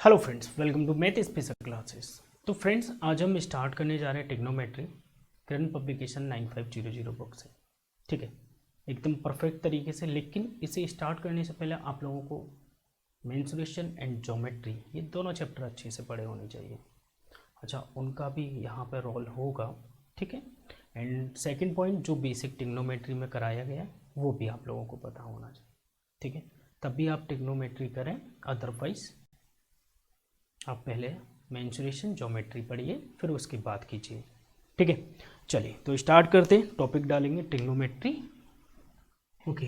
Hello friends, welcome to math special classes. तो friends, आज हम स्टार्ट करने जा रहे हैं ट्रिग्नोमेट्री करंट पब्लिकेशन 9500 बुक से। ठीक है, एकदम परफेक्ट तरीके से। लेकिन इसे स्टार्ट करने से पहले आप लोगों को मेंसुरेशन एंड ज्योमेट्री ये दोनों चैप्टर अच्छे से पढ़े होने चाहिए। अच्छा, उनका भी यहाँ पर रोल होगा। ठीक है, एंड सेकेंड पॉइंट, जो बेसिक ट्रिग्नोमेट्री में कराया गया वो भी आप लोगों को पता होना चाहिए। ठीक है, तभी आप ट्रिग्नोमेट्री करें, अदरवाइज आप पहले मेंसुरेशन ज्योमेट्री पढ़िए, फिर उसकी बात कीजिए। ठीक है, चलिए तो स्टार्ट करते हैं। टॉपिक डालेंगे ट्रिग्नोमेट्री। ओके,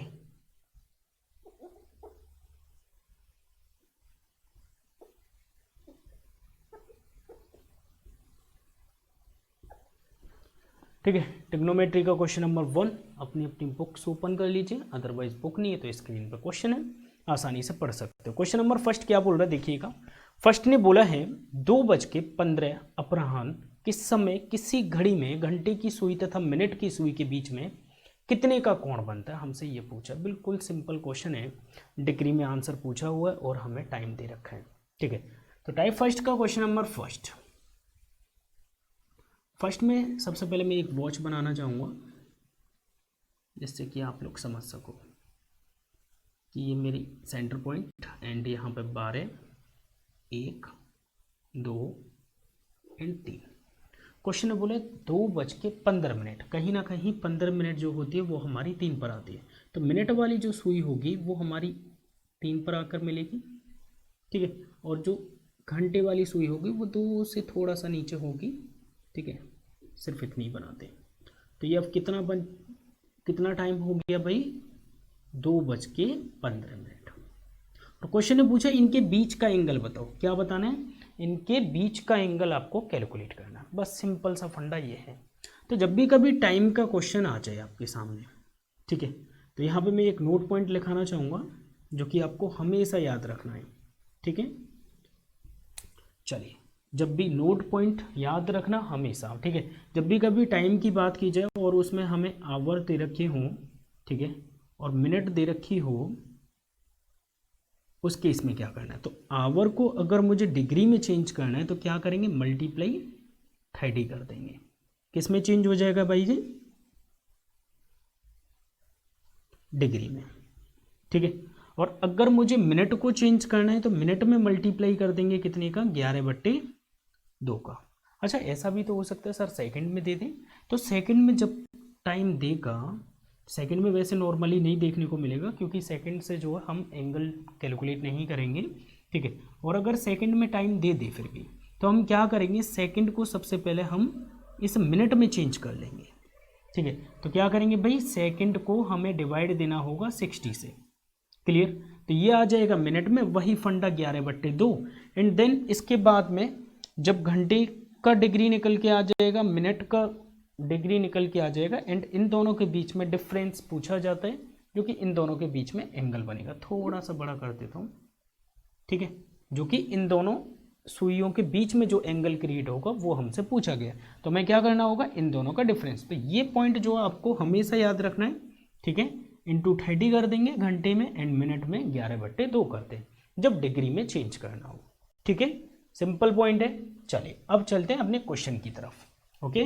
ठीक है। ट्रिग्नोमेट्री का क्वेश्चन नंबर 1 अपनी अपनी बुक्स ओपन कर लीजिए, अदरवाइज बुक नहीं है तो स्क्रीन पर क्वेश्चन है, आसानी से पढ़ सकते हो। क्वेश्चन नंबर फर्स्ट क्या बोल रहा है देखिएगा। फर्स्ट ने बोला है 2:15 अपराह्न किस समय किसी घड़ी में घंटे की सुई तथा मिनट की सुई के बीच में कितने का कोण बनता है, हमसे ये पूछा। बिल्कुल सिंपल क्वेश्चन है, डिग्री में आंसर पूछा हुआ है और हमें टाइम दे रखा है। ठीक है, तो टाइप फर्स्ट का क्वेश्चन नंबर फर्स्ट में सबसे पहले मैं एक वॉच बनाना चाहूँगा, जिससे कि आप लोग समझ सको कि ये मेरी सेंटर पॉइंट एंड यहाँ पे 12, 1, 2 एंड 3। क्वेश्चन में बोले 2:15। कहीं ना कहीं 15 मिनट जो होती है वो हमारी 3 पर आती है, तो मिनट वाली जो सुई होगी वो हमारी 3 पर आकर मिलेगी। ठीक है, और जो घंटे वाली सुई होगी वो 2 से थोड़ा सा नीचे होगी। ठीक है, सिर्फ इतनी बनाते हैं। तो ये अब कितना टाइम हो गया भाई, 2:15। और क्वेश्चन ने पूछा इनके बीच का एंगल बताओ। क्या बताना है, इनके बीच का एंगल आपको कैलकुलेट करना है। बस सिंपल सा फंडा ये है। तो जब भी कभी टाइम का क्वेश्चन आ जाए आपके सामने, ठीक है, तो यहाँ पे मैं एक नोट पॉइंट लिखाना चाहूँगा जो कि आपको हमेशा याद रखना है। ठीक है, चलिए, जब भी नोट पॉइंट याद रखना हमेशा। ठीक है, जब भी कभी टाइम की बात की जाए और उसमें हमें आवर दे रखे हों, ठीक है, और मिनट दे रखी हो, उस केस में क्या करना है, तो आवर को अगर मुझे डिग्री में चेंज करना है तो क्या करेंगे, मल्टीप्लाई 30 कर देंगे। किस में चेंज हो जाएगा भाई जी, डिग्री में। ठीक है, और अगर मुझे मिनट को चेंज करना है तो मिनट में मल्टीप्लाई कर देंगे कितने का, 11/2 का। अच्छा, ऐसा भी तो हो सकता है सर सेकंड में दे दें, तो सेकंड में जब टाइम देगा, सेकंड में वैसे नॉर्मली नहीं देखने को मिलेगा क्योंकि सेकंड से जो है हम एंगल कैलकुलेट नहीं करेंगे। ठीक है, और अगर सेकंड में टाइम दे दे फिर भी, तो हम क्या करेंगे, सेकंड को सबसे पहले हम इस मिनट में चेंज कर लेंगे। ठीक है, तो क्या करेंगे भाई, सेकंड को हमें डिवाइड देना होगा 60 से। क्लियर, तो ये आ जाएगा मिनट में, वही फंडा 11/2। एंड देन इसके बाद में जब घंटे का डिग्री निकल के आ जाएगा, मिनट का डिग्री निकल के आ जाएगा, एंड इन दोनों के बीच में डिफरेंस पूछा जाता है, जो कि इन दोनों के बीच में एंगल बनेगा। थोड़ा सा बड़ा कर देता हूँ, ठीक है, जो कि इन दोनों सुइयों के बीच में जो एंगल क्रिएट होगा वो हमसे पूछा गया। तो मैं क्या करना होगा, इन दोनों का डिफरेंस। तो ये पॉइंट जो आपको हमेशा याद रखना है। ठीक है, इंटू 30 कर देंगे घंटे में, एंड मिनट में 11/2 करते हैं जब डिग्री में चेंज करना हो। ठीक है, सिंपल पॉइंट है। चलिए अब चलते हैं अपने क्वेश्चन की तरफ। ओके,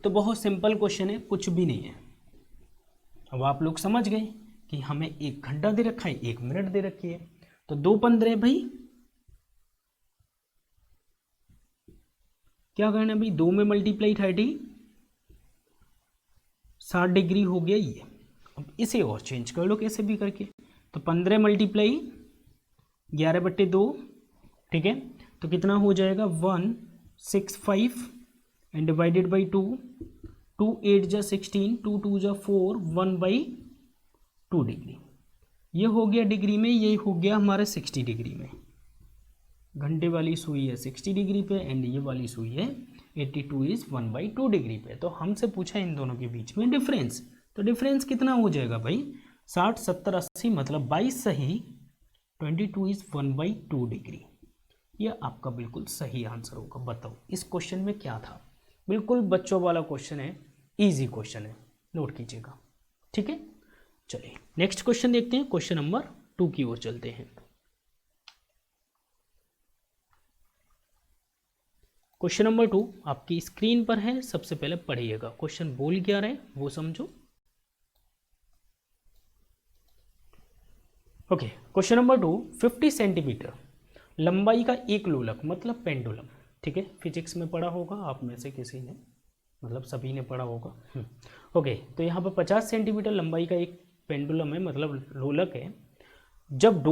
तो बहुत सिंपल क्वेश्चन है, कुछ भी नहीं है। अब आप लोग समझ गए कि हमें 1 घंटा दे रखा है, 1 मिनट दे रखी है, तो 2:15 भाई क्या करना है भाई, 2 में मल्टीप्लाई 30, 60 डिग्री हो गया ये। अब इसे और चेंज कर लो कैसे भी करके, तो 15 मल्टीप्लाई 11/2। ठीक है, तो कितना हो जाएगा, 165 एंड डिवाइडेड बाई 2, 2 8 जा 16, 2 2 जा 4, 1/2 डिग्री। ये हो गया डिग्री में, ये हो गया हमारे 60 डिग्री में। घंटे वाली सुई है 60 डिग्री पे एंड ये वाली सुई है 82 इज 1/2 डिग्री पे। तो हमसे पूछा इन दोनों के बीच में डिफरेंस, तो डिफरेंस कितना हो जाएगा भाई, 60 70 80 मतलब 22 सही, 22 इज 1/2 डिग्री। ये आपका बिल्कुल सही आंसर होगा। बताओ इस क्वेश्चन में क्या था, बिल्कुल बच्चों वाला क्वेश्चन है, इजी क्वेश्चन है, नोट कीजिएगा। ठीक है, चलिए नेक्स्ट क्वेश्चन देखते हैं। क्वेश्चन नंबर 2 की ओर चलते हैं। क्वेश्चन नंबर 2 आपकी स्क्रीन पर है, सबसे पहले पढ़िएगा। क्वेश्चन बोल क्या रहे वो समझो। ओके, क्वेश्चन नंबर 2, 50 सेंटीमीटर लंबाई का एक लोलक मतलब पेंडुलम। ठीक है, फिजिक्स में पढ़ा होगा आप में से किसी ने, मतलब सभी ने पढ़ा होगा। ओके, तो यहाँ पर 50 सेंटीमीटर लंबाई का एक पेंडुलम है, मतलब लोलक है। जब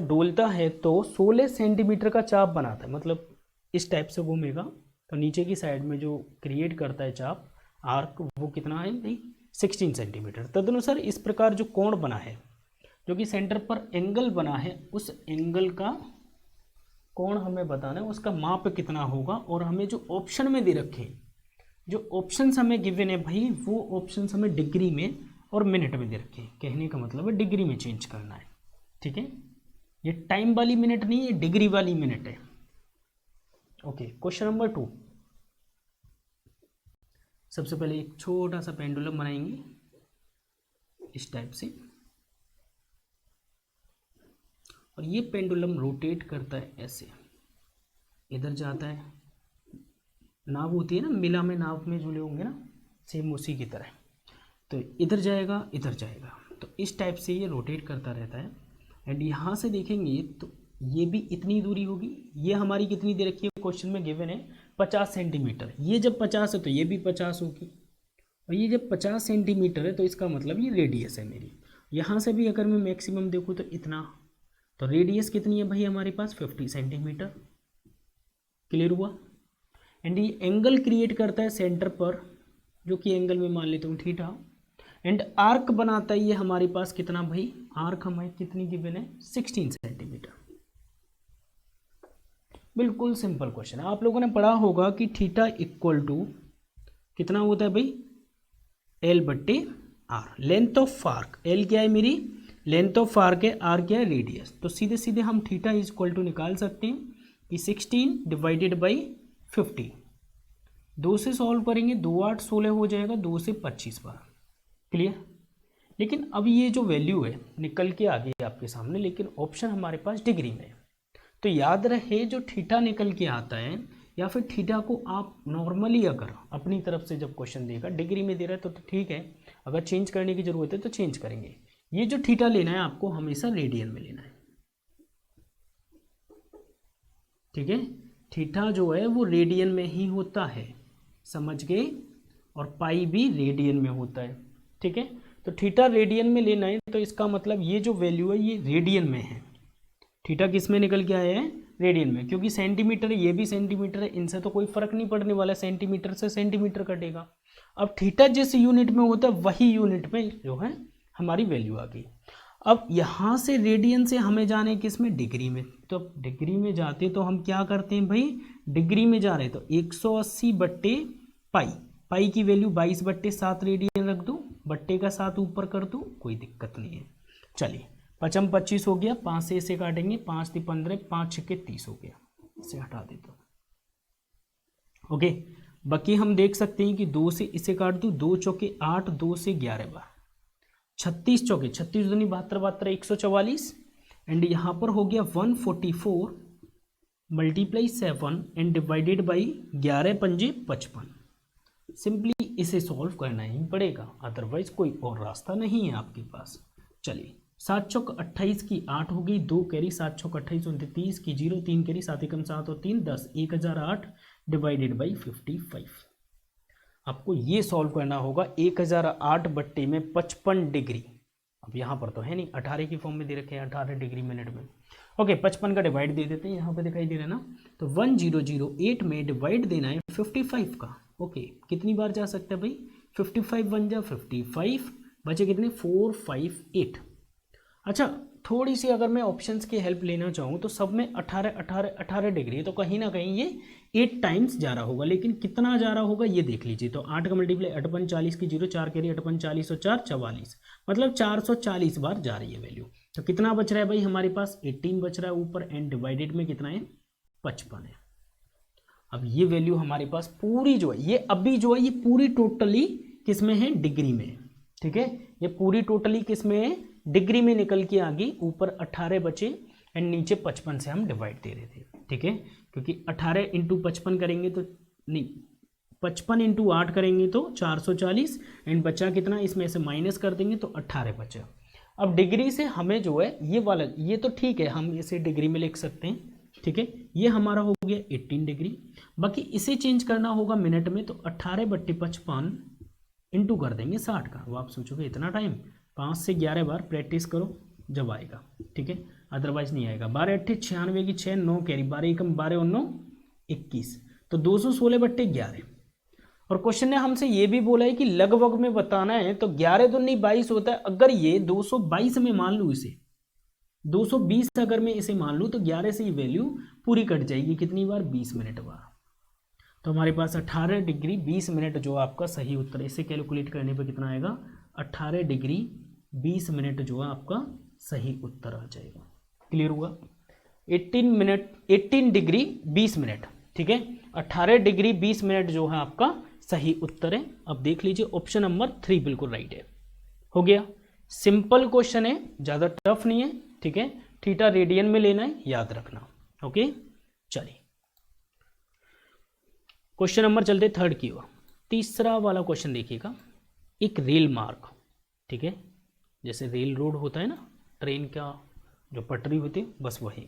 डोलता है तो 16 सेंटीमीटर का चाप बनाता है, मतलब इस टाइप से घूमेगा तो नीचे की साइड में जो क्रिएट करता है चाप आर्क, वो कितना है भाई 16 सेंटीमीटर। तदनुसार इस प्रकार जो कोण बना है, जो कि सेंटर पर एंगल बना है, उस एंगल का कोण हमें बताना है, उसका माप कितना होगा। और हमें जो ऑप्शन में दे रखे, जो ऑप्शंस हमें गिवन है भाई, वो ऑप्शंस हमें डिग्री में और मिनट में दे रखे हैं। कहने का मतलब है डिग्री में चेंज करना है। ठीक है, ये टाइम वाली मिनट नहीं है, डिग्री वाली मिनट है। ओके, क्वेश्चन नंबर 2, सबसे पहले एक छोटा सा पेंडुलम बनाएंगे इस टाइप से, और ये पेंडुलम रोटेट करता है ऐसे, इधर जाता है, नाव होती है ना, मिला में नाव में जुड़े होंगे ना, सेम उसी की तरह, तो इधर जाएगा इधर जाएगा, तो इस टाइप से ये रोटेट करता रहता है। एंड यहाँ से देखेंगे तो ये भी इतनी दूरी होगी। ये हमारी कितनी दे रखी है, क्वेश्चन में गिवन है 50 सेंटीमीटर। ये जब 50 है तो ये भी 50 होगी, और ये जब 50 सेंटीमीटर है तो इसका मतलब ये रेडियस है मेरी। यहाँ से भी अगर मैं मैक्सिमम देखूँ तो इतना, तो रेडियस कितनी है भाई हमारे पास 50 सेंटीमीटर। क्लियर हुआ। एंड ये एंगल क्रिएट करता है सेंटर पर, जो कि एंगल में मान लेता हूँ थीटा। एंड आर्क बनाता है ये हमारे पास कितना भाई, आर्क हमें कितनी गिवन है 16 सेंटीमीटर। बिल्कुल सिंपल क्वेश्चन है। आप लोगों ने पढ़ा होगा कि थीटा इक्वल टू कितना होता है भाई, एल बट्टे R, length of arc. L क्या है मेरी, लेंथ ऑफ आर्क है, आर क्या है रेडियस। तो सीधे सीधे हम थीटा इज इक्वल टू निकाल सकते हैं कि 16 डिवाइडेड बाई 50। 2 से सॉल्व करेंगे, 2 8 16 हो जाएगा, 2 से 25 बार। क्लियर। लेकिन अब ये जो वैल्यू है निकल के आ गई आपके सामने, लेकिन ऑप्शन हमारे पास डिग्री में है। तो याद रहे जो थीटा निकल के आता है, या फिर थीटा को आप नॉर्मली अगर अपनी तरफ से जब क्वेश्चन देगा डिग्री में दे रहा है तो ठीक है, अगर चेंज करने की जरूरत है तो चेंज करेंगे। ये जो थीटा लेना है आपको हमेशा रेडियन में लेना है। ठीक है, थीटा जो है वो रेडियन में ही होता है, समझ गए। और पाई भी रेडियन में होता है। ठीक है, तो थीटा रेडियन में लेना है, तो इसका मतलब ये जो वैल्यू है ये रेडियन में है। थीटा किस में निकल के आया है, रेडियन में, क्योंकि सेंटीमीटर है, ये भी सेंटीमीटर है, इनसे तो कोई फर्क नहीं पड़ने वाला, सेंटीमीटर से सेंटीमीटर कटेगा। अब थीटा जिस यूनिट में होता है वही यूनिट में जो है हमारी वैल्यू आ गई। अब यहाँ से रेडियन से हमें जाने किस में, डिग्री में। तो डिग्री में जाते तो हम क्या करते हैं भाई, डिग्री में जा रहे हैं तो 180 बट्टे पाई, पाई की वैल्यू 22 बट्टे 7 रेडियन रख दूँ, बट्टे का 7 ऊपर कर दूँ, कोई दिक्कत नहीं है। चलिए 5 25 हो गया, 5 से इसे काटेंगे, 5 × 15, 5 × 30 हो गया, इसे हटा देता हूँ। ओके, बाकी हम देख सकते हैं कि 2 से इसे काट दूँ, 2 चौके 8, 2 से 11 बार, 36 चौके 36 दूनी 72, 72 144। एंड यहाँ पर हो गया 144 मल्टीप्लाई 7 एंड डिवाइडेड बाई 11 पंजे 55। सिंपली इसे सॉल्व करना ही पड़ेगा, अदरवाइज कोई और रास्ता नहीं है आपके पास। चलिए 7 चौक 28 की 8 हो गई, 2 कैरी 7 चौक 28 29 की 0, 3 कैरी 7 एकम 7 और 3 10, 1008 डिवाइडेड बाई 55। आपको ये सॉल्व करना होगा 1008 बट्टे में 55 डिग्री। अब यहाँ पर तो है नहीं, 18 की फॉर्म में दे रखे हैं, 18 डिग्री मिनट में। ओके, 55 का डिवाइड दे देते हैं, यहाँ पे दिखाई दे रहा है ना। तो 1008 में डिवाइड देना है 55 का। ओके, कितनी बार जा सकता है भाई, 55 1 जा 55, बचे कितने 4 5 8। अच्छा, थोड़ी सी अगर मैं ऑप्शंस की हेल्प लेना चाहूँ तो सब में 18 18 18 डिग्री है, तो कहीं ना कहीं ये 8 टाइम्स जा रहा होगा, लेकिन कितना जा रहा होगा ये देख लीजिए। तो 8 का मल्टीप्लाई 8 × 40 की 0, 4 कैरी 8 × 40 और 4 44, मतलब 440 बार जा रही है वैल्यू। तो कितना बच रहा है भाई हमारे पास, 18 बच रहा है ऊपर, एंड डिवाइडेड में कितना है 55 है। अब ये वैल्यू हमारे पास पूरी जो है, ये अभी जो है ये पूरी टोटली किस में है, डिग्री में। ठीक है, ये पूरी टोटली किस में है, डिग्री में निकल के आ गई। ऊपर 18 बचे एंड नीचे 55 से हम डिवाइड दे रहे थे। ठीक है, क्योंकि 18 इंटू 55 करेंगे तो नहीं, 55 इंटू 8 करेंगे तो 440 एंड बचा कितना, इसमें से माइनस कर देंगे तो 18 बचा। अब डिग्री से हमें जो है ये वाला, ये तो ठीक है हम इसे डिग्री में लिख सकते हैं, ठीक है, ये हमारा हो गया 18 डिग्री। बाकी इसे चेंज करना होगा मिनट में, तो 18/55 इंटू कर देंगे 60 का। वो आप सोचोगे इतना टाइम, 5 से 11 बार प्रैक्टिस करो जब आएगा, ठीक है, अदरवाइज नहीं आएगा। 12 8 96 की 6 9 कैरी, 12 एकम 12 और 9 21, तो 216/11। और क्वेश्चन ने हमसे ये भी बोला है कि लगभग में बताना है, तो 11 दूनी 22 होता है। अगर ये 222 में मान लूँ, इसे 220 अगर मैं इसे मान लूँ, तो 11 से ये वैल्यू पूरी कट जाएगी, कितनी बार, 20 मिनट बार। तो हमारे पास 18 डिग्री 20 मिनट जो आपका सही उत्तर है। इसे कैलकुलेट करने पर कितना आएगा, 18 डिग्री 20 मिनट जो है आपका सही उत्तर आ जाएगा। क्लियर हुआ? 18 डिग्री 20 मिनट, ठीक है, 18 डिग्री 20 मिनट जो है आपका सही उत्तर है। अब देख लीजिए ऑप्शन नंबर 3 बिल्कुल राइट है। हो गया, सिंपल क्वेश्चन है, ज़्यादा टफ नहीं है, ठीक है। थीटा रेडियन में लेना है, याद रखना। ओके, चलिए क्वेश्चन नंबर चलते थर्ड की ओर। तीसरा वाला क्वेश्चन देखिएगा। एक रेल मार्ग, ठीक है, जैसे रेल रोड होता है ना, ट्रेन का जो पटरी होती है, बस वही।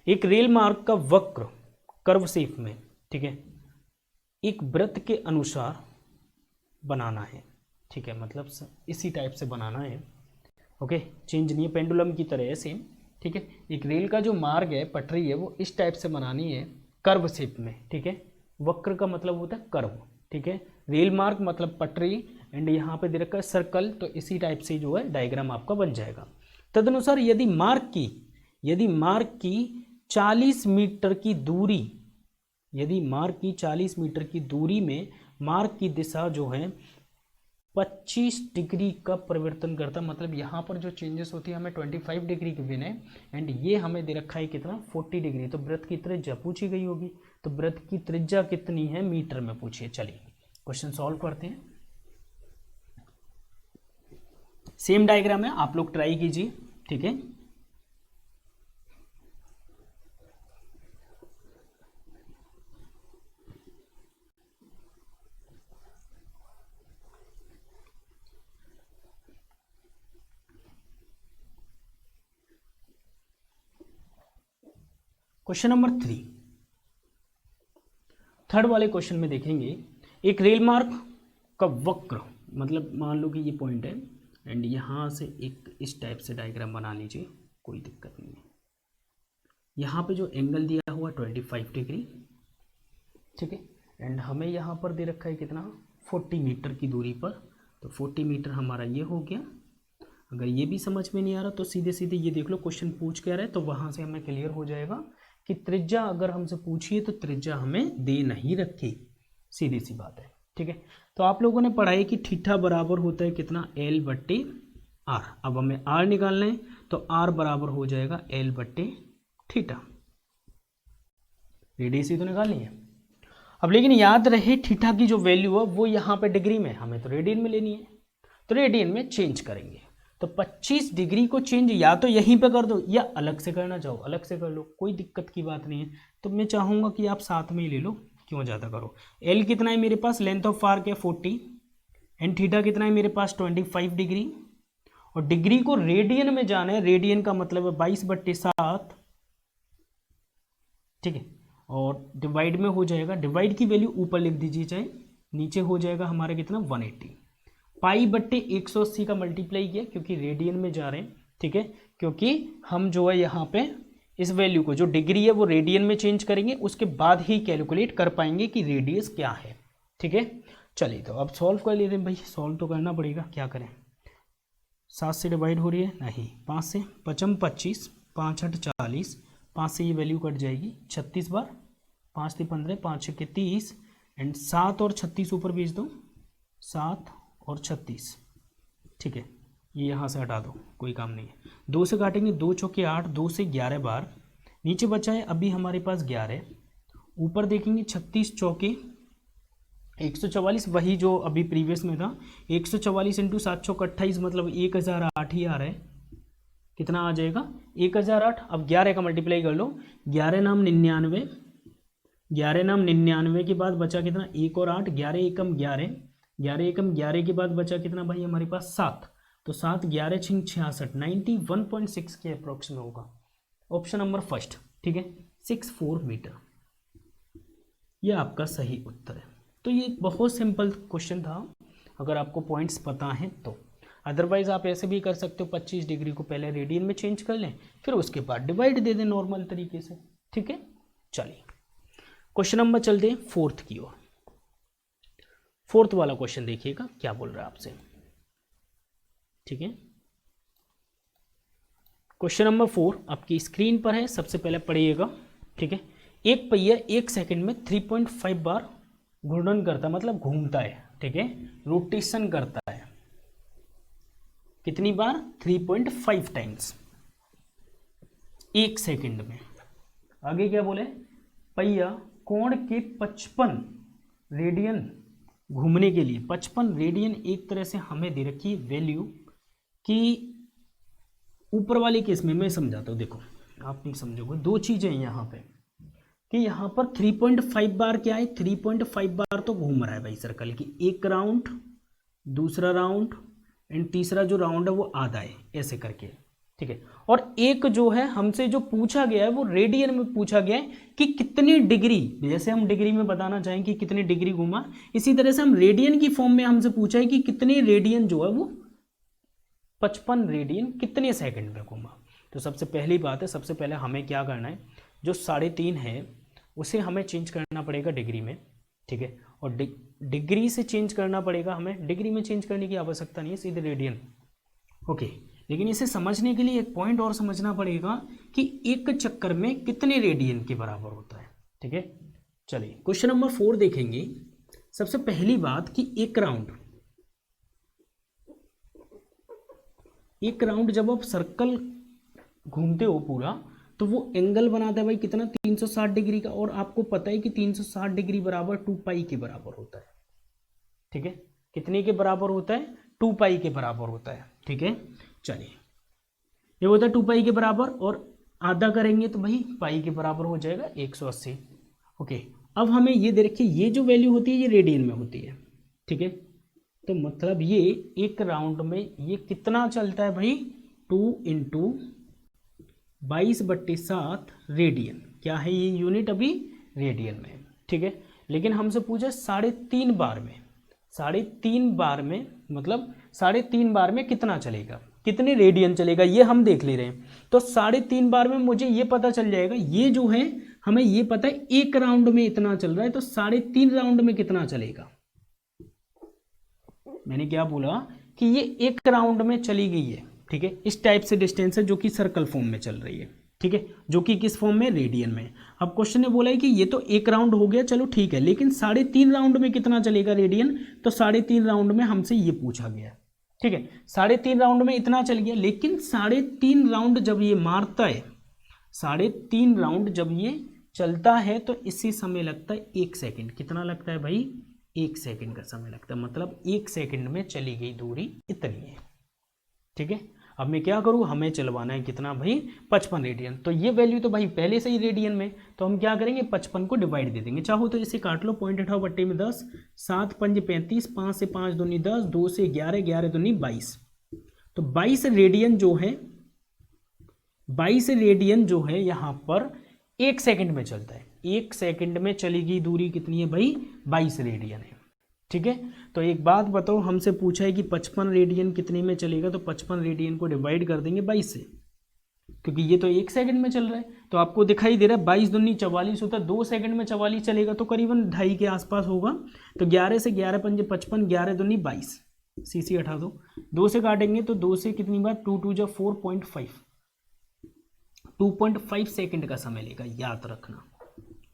एक रेल मार्ग का वक्र कर्व शेप में, ठीक है, एक वृत्त के अनुसार बनाना है, ठीक है, मतलब इसी टाइप से बनाना है। ओके, चेंज नहीं है, पेंडुलम की तरह है सेम, ठीक है। एक रेल का जो मार्ग है, पटरी है, वो इस टाइप से बनानी है कर्व शेप में, ठीक है। वक्र का मतलब होता है कर्व, ठीक है। रेल मार्ग मतलब पटरी, एंड यहाँ पे दे रखा है सर्कल, तो इसी टाइप से जो है डायग्राम आपका बन जाएगा। तदनुसार यदि मार्ग की 40 मीटर की दूरी, यदि मार्ग की 40 मीटर की दूरी में मार्ग की दिशा जो है 25 डिग्री का परिवर्तन करता, मतलब यहाँ पर जो चेंजेस होती है हमें 25 डिग्री की बिना, एंड ये हमें दे रखा है कितना, 40 डिग्री। तो वृत्त की त्रिज्या पूछी गई होगी, तो वृत्त की त्रिज्या कितनी है मीटर में पूछिए। चलिए क्वेश्चन सॉल्व करते हैं। सेम डायग्राम है, आप लोग ट्राई कीजिए, ठीक है। क्वेश्चन नंबर 3, थर्ड वाले क्वेश्चन में देखेंगे। एक रेल मार्ग का वक्र, मतलब मान लो कि ये पॉइंट है, एंड यहाँ से एक इस टाइप से डायग्राम बना लीजिए, कोई दिक्कत नहीं है। यहाँ पे जो एंगल दिया हुआ 25 डिग्री, ठीक है, एंड हमें यहाँ पर दे रखा है कितना, 40 मीटर की दूरी पर। तो 40 मीटर हमारा ये हो गया। अगर ये भी समझ में नहीं आ रहा तो सीधे सीधे ये देख लो, क्वेश्चन पूछ क्या रहा है, तो वहाँ से हमें क्लियर हो जाएगा कि त्रिज्या अगर हमसे पूछिए तो त्रिज्या हमें दे नहीं रखी, सीधी सी बात है, ठीक है। तो आप लोगों ने पढ़ा है कि थीटा बराबर होता है कितना, L/R। अब हमें R निकालना है, तो R बराबर हो जाएगा L/थीटा। रेडियस ही तो निकालनी है। अब लेकिन याद रहे थीटा की जो वैल्यू है वो यहाँ पे डिग्री में, हमें तो रेडियन में लेनी है, तो रेडियन में चेंज करेंगे। तो 25 डिग्री को चेंज या तो यहीं पे कर दो, या अलग से करना चाहो अलग से कर लो, कोई दिक्कत की बात नहीं है। तो मैं चाहूँगा कि आप साथ में ही ले लो, क्यों ज़्यादा करो। एल कितना है मेरे पास, लेंथ ऑफ आर्क है 40, एंड थीटा कितना है मेरे पास 25 डिग्री, और डिग्री को रेडियन में जाना है। रेडियन का मतलब है 22/7, ठीक है, और डिवाइड में हो जाएगा, डिवाइड की वैल्यू ऊपर लिख दीजिए, चाहे नीचे हो जाएगा हमारा कितना, 180। पाई/180 का मल्टीप्लाई किया, क्योंकि रेडियन में जा रहे हैं, ठीक है, क्योंकि हम जो है यहाँ पे इस वैल्यू को, जो डिग्री है वो रेडियन में चेंज करेंगे, उसके बाद ही कैलकुलेट कर पाएंगे कि रेडियस क्या है, ठीक है। चलिए तो अब सॉल्व कर लेते हैं भाई, सॉल्व तो करना पड़ेगा, क्या करें। 7 से डिवाइड हो रही है, नहीं 5 से, 55 25, 5 8 40, 5 से ये वैल्यू कट जाएगी 36 बार, 5 3 15, 5 6 30, एंड 7 और 36 ऊपर भेज दो, 7 और 36, ठीक है, ये यहाँ से हटा दो, कोई काम नहीं है। 2 से काटेंगे, 2 चौके 8, 2 से 11 बार, नीचे बचा है अभी हमारे पास 11, ऊपर देखेंगे 36 चौके 144, वही जो अभी प्रीवियस में था, 144 इंटू 7 चौक 28, मतलब 1008 ही आ रहा है, कितना आ जाएगा 1008। अब 11 का मल्टीप्लाई कर लो, 11 नाम 99, 11 नाम 99 के बाद बचा कितना 1 और 8, 11 एकम 11, 11 एकम 11 के बाद बचा कितना भाई हमारे पास 7, तो 7 11 छिंग 66, 91.6 के अप्रोक्स में होगा। ऑप्शन नंबर फर्स्ट, ठीक है, 64 मीटर, ये आपका सही उत्तर है। तो ये एक बहुत सिंपल क्वेश्चन था अगर आपको पॉइंट्स पता हैं तो। अदरवाइज आप ऐसे भी कर सकते हो, 25 डिग्री को पहले रेडियन में चेंज कर लें, फिर उसके बाद डिवाइड दे दें नॉर्मल तरीके से, ठीक है। चलिए क्वेश्चन नंबर चलते हैं फोर्थ की ओर। फोर्थ वाला क्वेश्चन देखिएगा क्या बोल रहा है आपसे, ठीक है। क्वेश्चन नंबर 4 आपकी स्क्रीन पर है, सबसे पहले पढ़िएगा, ठीक है। एक पहिया 1 सेकंड में 3.5 बार घूर्णन करता है, मतलब घूमता है, ठीक है, रोटेशन करता है, कितनी बार 3.5 टाइम्स 1 सेकंड में। आगे क्या बोले, पहिया कोण के 55 रेडियन घूमने के लिए, 55 रेडियन एक तरह से हमें दे रखी वैल्यू कि ऊपर वाली केस में मैं समझाता हूँ, देखो आप नहीं समझोगे, दो चीजें हैं यहाँ पे कि यहाँ पर 3.5 बार क्या है, 3.5 बार तो घूम रहा है भाई सर्कल की, एक राउंड, दूसरा राउंड एंड तीसरा जो राउंड है वो आधा है, ऐसे करके, ठीक है। और एक जो है हमसे जो पूछा गया है वो रेडियन में पूछा गया है कि कितनी डिग्री, जैसे हम डिग्री में बताना चाहें कि कितनी डिग्री घूमा, इसी तरह से हम रेडियन की फॉर्म में हमसे पूछा है कि कितने रेडियन जो है वो 55 रेडियन कितने सेकंड में घूमा। तो सबसे पहली बात है, सबसे पहले हमें क्या करना है, जो 3.5 है उसे हमें चेंज करना पड़ेगा डिग्री में, ठीक है। और डिग्री से चेंज करना पड़ेगा हमें, डिग्री में चेंज करने की आवश्यकता नहीं है, सीधे रेडियन, ओके। लेकिन इसे समझने के लिए एक पॉइंट और समझना पड़ेगा कि एक चक्कर में कितने रेडियन के बराबर होता है, ठीक है। चलिए क्वेश्चन नंबर 4 देखेंगे। सबसे पहली बात कि एक राउंड जब आप सर्कल घूमते हो पूरा, तो वो एंगल बनाता है भाई कितना 360 डिग्री का, और आपको पता है कि 360 डिग्री बराबर 2 पाई के बराबर होता है, ठीक है। कितने के बराबर होता है, 2 पाई के बराबर होता है, ठीक है। चलिए ये होता है 2 पाई के बराबर, और आधा करेंगे तो भाई पाई के बराबर हो जाएगा 180, ओके। अब हमें ये दे रखिए, ये जो वैल्यू होती है ये रेडियन में होती है, ठीक है। तो मतलब ये एक राउंड में ये कितना चलता है भाई, 2 × 22/7 रेडियन, क्या है ये यूनिट अभी रेडियन में, ठीक है। लेकिन हमसे पूछा 3.5 बार में, 3.5 बार में मतलब 3.5 बार में कितना चलेगा, कितने रेडियन चलेगा, ये हम देख ले रहे हैं। तो 3.5 बार में मुझे ये पता चल जाएगा, ये जो है हमें ये पता है एक राउंड में इतना चल रहा है, तो 3.5 राउंड में कितना चलेगा। मैंने क्या बोला कि ये एक राउंड में चली गई है, ठीक है। इस टाइप से डिस्टेंस है जो कि सर्कल फॉर्म में चल रही है, ठीक है, जो कि किस फॉर्म में, रेडियन में। अब क्वेश्चन ने बोला है कि ये तो एक राउंड हो गया, चलो ठीक है, लेकिन 3.5 राउंड में कितना चलेगा रेडियन, तो 3.5 राउंड में हमसे ये पूछा गया, ठीक है। 3.5 राउंड में इतना चल गया, लेकिन 3.5 राउंड जब ये मारता है, 3.5 राउंड जब ये चलता है तो इसी समय लगता है 1 सेकेंड। कितना लगता है भाई, 1 सेकेंड का समय लगता है, मतलब 1 सेकेंड में चली गई दूरी इतनी है, ठीक है। अब मैं क्या करूँ, हमें चलवाना है कितना भाई 55 रेडियन, तो ये वैल्यू तो भाई पहले से ही रेडियन में, तो हम क्या करेंगे 55 को डिवाइड दे देंगे, चाहो तो इसे काट लो, 0.8/10, 7 5 35, 5 से 5 दूनी 10, 2 से 11, 11 दूनी 22, तो 22 रेडियन जो है, 22 रेडियन जो है यहाँ पर 1 सेकेंड में चलता है, 1 सेकेंड में चली गई दूरी कितनी है भाई, 22 रेडियन है, ठीक है। तो एक बात बताओ, हमसे पूछा है कि 55 रेडियन कितने में चलेगा, तो 55 रेडियन को डिवाइड कर देंगे 22 से, क्योंकि ये तो 1 सेकंड में चल रहा है। तो आपको दिखाई दे रहा है 22 दूनी 44 होता है, 2 सेकंड में 44 चलेगा तो करीबन 2.5 के आसपास होगा। तो 11 से 11 पंजे 55, 11 दूनी 22, सीसी हटा दो, 2 से काटेंगे तो 2 से कितनी बार, 2 2 जा 4.5, 2.5 सेकंड का समय लेगा, याद रखना,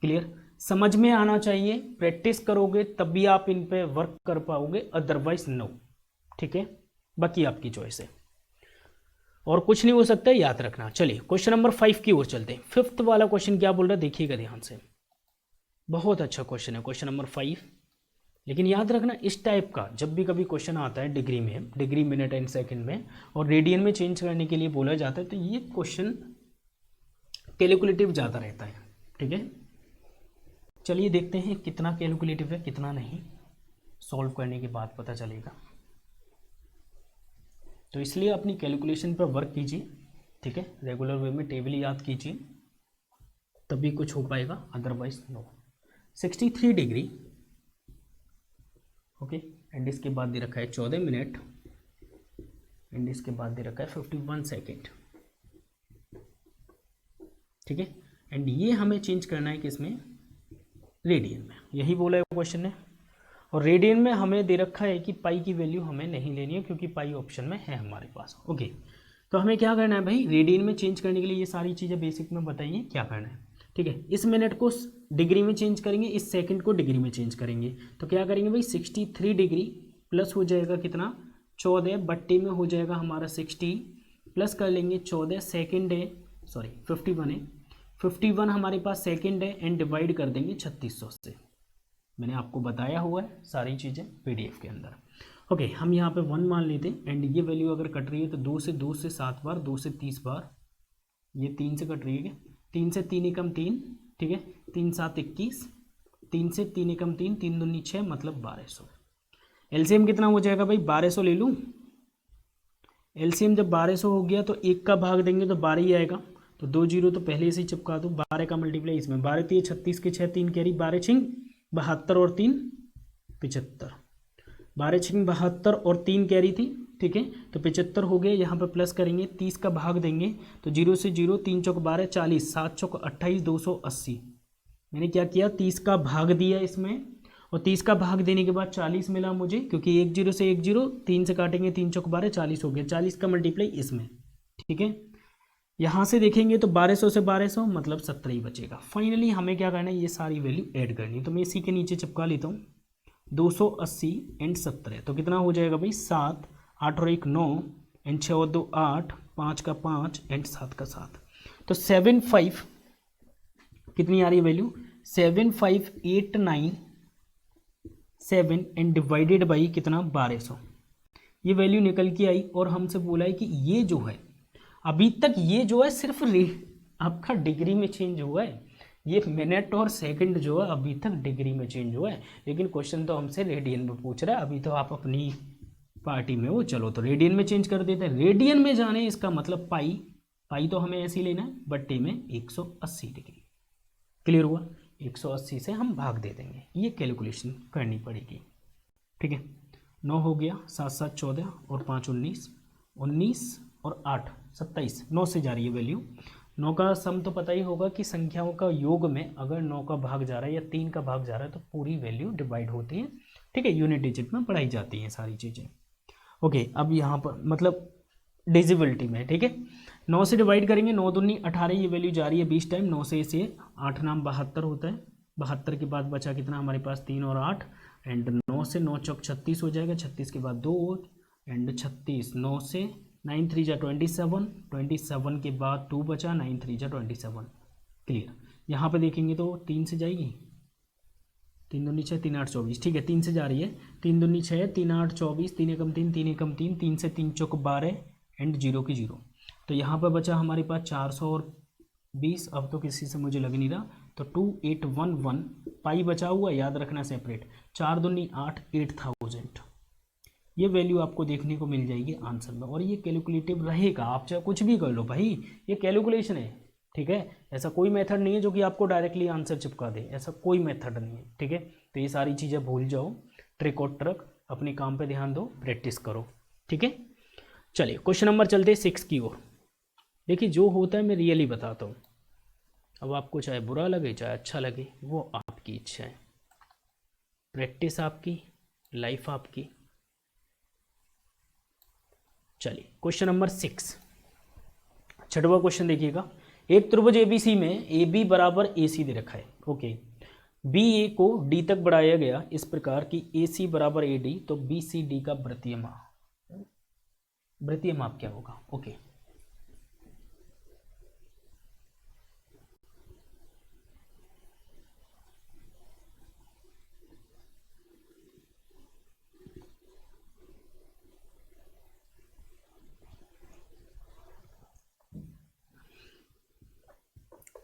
क्लियर, समझ में आना चाहिए। प्रैक्टिस करोगे तब भी आप इन पे वर्क कर पाओगे, अदरवाइज नो, ठीक है। बाकी आपकी चॉइस है, और कुछ नहीं हो सकता है, याद रखना। चलिए क्वेश्चन नंबर 5 की ओर चलते हैं। 5th वाला क्वेश्चन क्या बोल रहा है देखिएगा ध्यान से, बहुत अच्छा क्वेश्चन है क्वेश्चन नंबर 5। लेकिन याद रखना इस टाइप का जब भी कभी क्वेश्चन आता है डिग्री में, डिग्री मिनट एंड सेकंड में, और रेडियन में चेंज करने के लिए बोला जाता है, तो ये क्वेश्चन कैलकुलेटिव ज़्यादा रहता है। ठीक है, चलिए देखते हैं कितना कैलकुलेटिव है कितना नहीं, सॉल्व करने के बाद पता चलेगा। तो इसलिए अपनी कैलकुलेशन पर वर्क कीजिए। ठीक है, रेगुलर वे में टेबल याद कीजिए, तभी कुछ हो पाएगा, otherwise no. 63 degree, okay, and इसके बाद दे रखा है 14 मिनट, एंड इसके बाद दे रखा है 51 सेकेंड। ठीक है, एंड ये हमें चेंज करना है किसमें, रेडियन में, यही बोला है क्वेश्चन ने। और रेडियन में हमें दे रखा है कि पाई की वैल्यू हमें नहीं लेनी है क्योंकि पाई ऑप्शन में है हमारे पास। ओके, तो हमें क्या करना है भाई, रेडियन में चेंज करने के लिए ये सारी चीज़ें बेसिक में बताइए क्या करना है। ठीक है, इस मिनट को डिग्री में चेंज करेंगे, इस सेकंड को डिग्री में चेंज करेंगे, तो क्या करेंगे भाई, 63 डिग्री प्लस हो जाएगा कितना, 14 बट्टे में हो जाएगा हमारा 60, प्लस कर लेंगे 14 सेकेंड है, सॉरी 51 है, 51 हमारे पास सेकेंड है, एंड डिवाइड कर देंगे 3600 से। मैंने आपको बताया हुआ है सारी चीज़ें पीडीएफ के अंदर। ओके, हम यहाँ पे 1 मान लेते हैं, एंड ये वैल्यू अगर कट रही है तो 2 से 7 बार, 2 से 30 बार, ये 3 से कट रही है, 3 से 3 एकम 3, ठीक है, 3 7 21, 3 से 3 एकम 3, 3 दूनी 6, मतलब 1200। एलसीएम कितना हो जाएगा भाई, 1200 ले लूँ। एलसीएम जब 1200 हो गया तो 1 का भाग देंगे तो 12 ही आएगा, तो 2 जीरो तो पहले से ही चिपका दूँ, 12 का मल्टीप्लाई इसमें, 12 3 36 के 6 3 कैरी, 12 छिंग 72 और 3 75, 12 छिंग 72 और 3 कैरी थी। ठीक है, तो 75 हो गए, यहाँ पर प्लस करेंगे, 30 का भाग देंगे तो 0 से 0, 3 चौक 12, 40, 7 चौक 28, 280। मैंने क्या किया, 30 का भाग दिया इसमें, और 30 का भाग देने के बाद 40 मिला मुझे, क्योंकि 1 0 से 1 0, 3 से काटेंगे, 3 चौक 12, 40 हो गया, 40 का मल्टीप्लाई इसमें। ठीक है, यहाँ से देखेंगे तो 1200 से 1200 मतलब 17 ही बचेगा। फाइनली हमें क्या करना है, ये सारी वैल्यू ऐड करनी है, तो मैं इसी के नीचे चिपका लेता हूँ 280 एंड 17, तो कितना हो जाएगा भाई, 7, 8 और 1 9, एंड 6 और 2 8, 5 का 5 एंड 7 का 7, तो 75 कितनी आ रही है वैल्यू, 75897 एंड डिवाइडेड बाई कितना, 1200, ये वैल्यू निकल के आई। और हमसे बोला है कि ये जो है अभी तक, ये जो है सिर्फ आपका डिग्री में चेंज हुआ है, ये मिनट और सेकंड जो है अभी तक डिग्री में चेंज हुआ है, लेकिन क्वेश्चन तो हमसे रेडियन में पूछ रहा है। अभी तो आप अपनी पार्टी में हो, चलो तो रेडियन में चेंज कर देते हैं। रेडियन में जाने इसका मतलब पाई, पाई तो हमें ऐसे ही लेना है, बट्टे में 180 डिग्री। क्लियर हुआ, 180 से हम भाग दे देंगे, ये कैलकुलेशन करनी पड़ेगी। ठीक है, 9 हो गया, 7 7 14 और 5 19, 19 और 8 27, 9 से जा रही है वैल्यू। 9 का सम तो पता ही होगा कि संख्याओं का योग में अगर 9 का भाग जा रहा है या 3 का भाग जा रहा है तो पूरी वैल्यू डिवाइड होती है। ठीक है, यूनिट डिजिट में पढ़ाई जाती हैं सारी चीज़ें। ओके, अब यहाँ पर मतलब डिजिबिलिटी में, ठीक है, 9 से डिवाइड करेंगे, 9 दूनी 18, ये वैल्यू जा रही है 20 टाइम, 9 से इसे 8 नाम 72 होता है, 72 के बाद बचा कितना हमारे पास, 3 और 8, एंड 9 से 9 चौक 36 हो जाएगा, 36 के बाद 2 एंड 36, 9 से 9 3 जा 27, 27 के बाद 2 बचा, 9 3 जा 27। क्लियर, यहाँ पे देखेंगे तो 3 से जाएगी, 3 दूनी 6, 3 8 24, ठीक है, 3 से जा रही है, 3 दूनी 6, 3 8 24, 3 एकम 3, 3 एकम 3, 3 से 3 चौक 12 एंड 0 की 0, तो यहाँ पर बचा हमारे पास 420। अब तो किसी से मुझे लग नहीं रहा, तो 2811 पाई बचा हुआ, याद रखना सेपरेट, 4 दूनी 8, 8000, ये वैल्यू आपको देखने को मिल जाएगी आंसर में। और ये कैलकुलेटिव रहेगा, आप चाहे कुछ भी कर लो भाई, ये कैलकुलेशन है। ठीक है, ऐसा कोई मेथड नहीं है जो कि आपको डायरेक्टली आंसर चिपका दे, ऐसा कोई मेथड नहीं है। ठीक है, तो ये सारी चीज़ें भूल जाओ, ट्रिक और ट्रक, अपने काम पे ध्यान दो, प्रैक्टिस करो। ठीक है, चलिए क्वेश्चन नंबर चलते हैं 6 की ओर। देखिए, जो होता है मैं रियली बताता हूँ, अब आपको चाहे बुरा लगे चाहे अच्छा लगे वो आपकी इच्छा है, प्रैक्टिस आपकी, लाइफ आपकी। चलिए क्वेश्चन नंबर 6, छठवां क्वेश्चन देखिएगा। एक त्रिभुज एबीसी में ए बी बराबर ए सी दे रखा है। ओके, बी ए को डी तक बढ़ाया गया इस प्रकार कि ए सी बराबर ए डी, तो बी सी डी का वृत्तीय माप क्या होगा। ओके,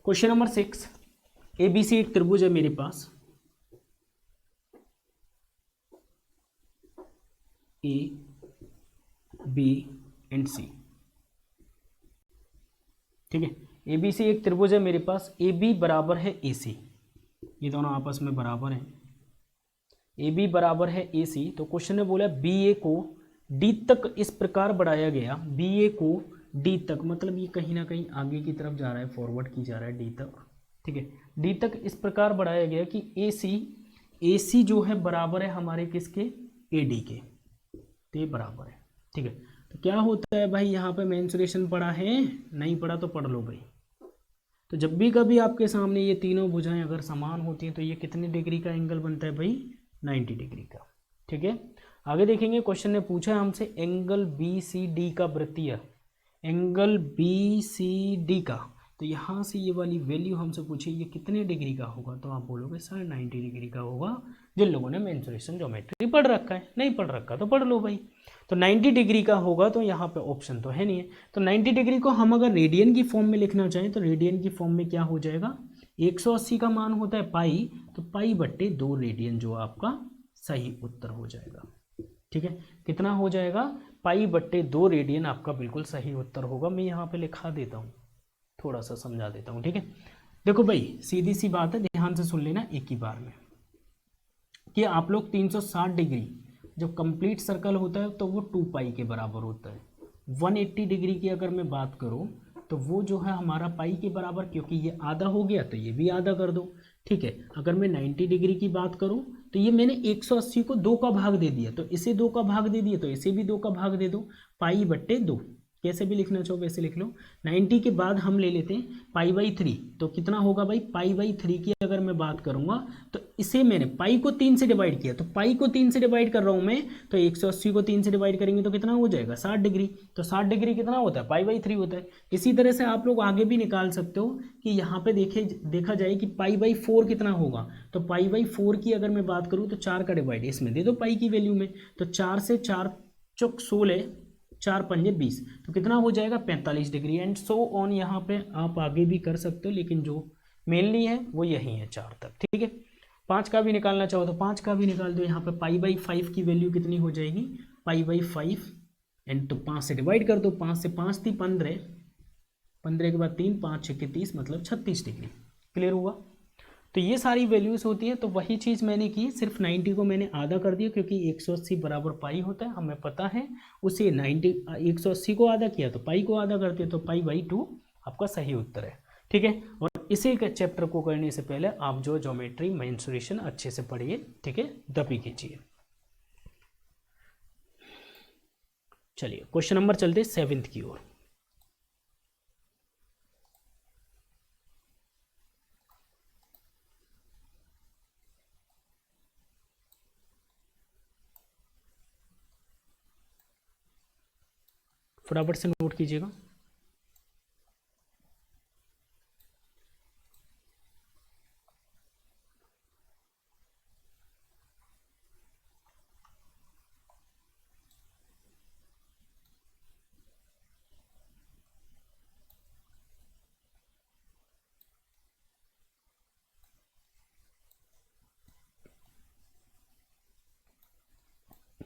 क्वेश्चन नंबर 6, ABC एक त्रिभुज है मेरे पास, A, B एंड C। ठीक है, ABC एक त्रिभुज है मेरे पास, AB बराबर है AC, ये दोनों आपस में बराबर हैं, AB बराबर है AC। तो क्वेश्चन ने बोला BA को D तक इस प्रकार बढ़ाया गया, BA को D तक, मतलब ये कहीं ना कहीं आगे की तरफ जा रहा है, फॉरवर्ड की जा रहा है D तक। ठीक है, D तक इस प्रकार बढ़ाया गया कि AC जो है बराबर है हमारे किसके, AD के, तो ये बराबर है। ठीक है, तो क्या होता है भाई, यहाँ पे मेंसुरेशन पढ़ा है, नहीं पढ़ा तो पढ़ लो भाई। तो जब भी कभी आपके सामने ये तीनों भुजाएं अगर समान होती हैं तो ये कितने डिग्री का एंगल बनता है भाई, 90 डिग्री का। ठीक है, आगे देखेंगे, क्वेश्चन ने पूछा हमसे एंगल BCD का वृत्तीय, एंगल BCD का, तो यहाँ से ये वाली वैल्यू हमसे पूछे ये कितने डिग्री का होगा, तो आप बोलोगे सर 90 डिग्री का होगा। जिन लोगों ने मेंसुरेशन ज्योमेट्री पढ़ रखा है, नहीं पढ़ रखा तो पढ़ लो भाई। तो 90 डिग्री का होगा, तो यहाँ पे ऑप्शन तो है नहीं है। तो 90 डिग्री को हम अगर रेडियन की फॉर्म में लिखना चाहें तो रेडियन की फॉर्म में क्या हो जाएगा, 180 का मान होता है पाई, तो पाई बट्टे 2 रेडियन जो आपका सही उत्तर हो जाएगा। ठीक है, कितना हो जाएगा, पाई बट्टे 2 रेडियन आपका बिल्कुल सही उत्तर होगा। मैं यहाँ पे लिखा देता हूँ, थोड़ा सा समझा देता हूँ। ठीक है, देखो भाई सीधी सी बात है, ध्यान से सुन लेना एक ही बार में, कि आप लोग 360 डिग्री जब कंप्लीट सर्कल होता है तो वो 2 पाई के बराबर होता है। 180 डिग्री की अगर मैं बात करूँ तो वो जो है हमारा पाई के बराबर, क्योंकि ये आधा हो गया तो ये भी आधा कर दो। ठीक है, अगर मैं 90 डिग्री की बात करूँ तो ये मैंने 180 को 2 का भाग दे दिया, तो इसे 2 का भाग दे दिया, तो इसे भी 2 का भाग दे दो, पाई बट्टे 2, कैसे भी लिखना चाहो वैसे लिख लो। 90 के बाद हम ले लेते हैं पाई बाई 3, तो कितना होगा भाई, पाई बाई 3 की अगर मैं बात करूंगा तो इसे मैंने पाई को 3 से डिवाइड किया, तो पाई को 3 से डिवाइड कर रहा हूं मैं, तो 180 को 3 से डिवाइड करेंगे तो कितना हो जाएगा, 60 डिग्री। तो 60 डिग्री कितना होता है, पाई बाई 3 होता है। इसी तरह से आप लोग आगे भी निकाल सकते हो कि यहाँ पे देखा जाए कि पाई बाई 4 कितना होगा, तो पाई बाई 4 की अगर मैं बात करूँ तो 4 का डिवाइड इसमें दे दो पाई की वैल्यू में, तो 4 से 4 चौक 16, 4 पंजे 20, तो कितना हो जाएगा 45 डिग्री, एंड सो ऑन। यहाँ पे आप आगे भी कर सकते हो, लेकिन जो मेनली है वो यही है 4 तक। ठीक है, 5 का भी निकालना चाहो तो 5 का भी निकाल दो। यहाँ पे पाई बाई 5 की वैल्यू कितनी हो जाएगी, पाई बाई 5, एंड तो 5 से डिवाइड कर दो, 5 से 5 थी 15, 15 के बाद 3, 5 6 30, मतलब 36 डिग्री। क्लियर हुआ। तो ये सारी वैल्यूज़ होती है, तो वही चीज़ मैंने की, सिर्फ 90 को मैंने आधा कर दिया, क्योंकि 180 बराबर पाई होता है हमें पता है, उसे 180 को आधा किया तो पाई को आधा करते, तो पाई बाई 2 आपका सही उत्तर है। ठीक है, और इसी के चैप्टर को करने से पहले आप जो ज्योमेट्री मेंसुरेशन अच्छे से पढ़िए। ठीक है, दबी कीजिए। चलिए क्वेश्चन नंबर चलते 7th की ओर। फटाफट से नोट कीजिएगा।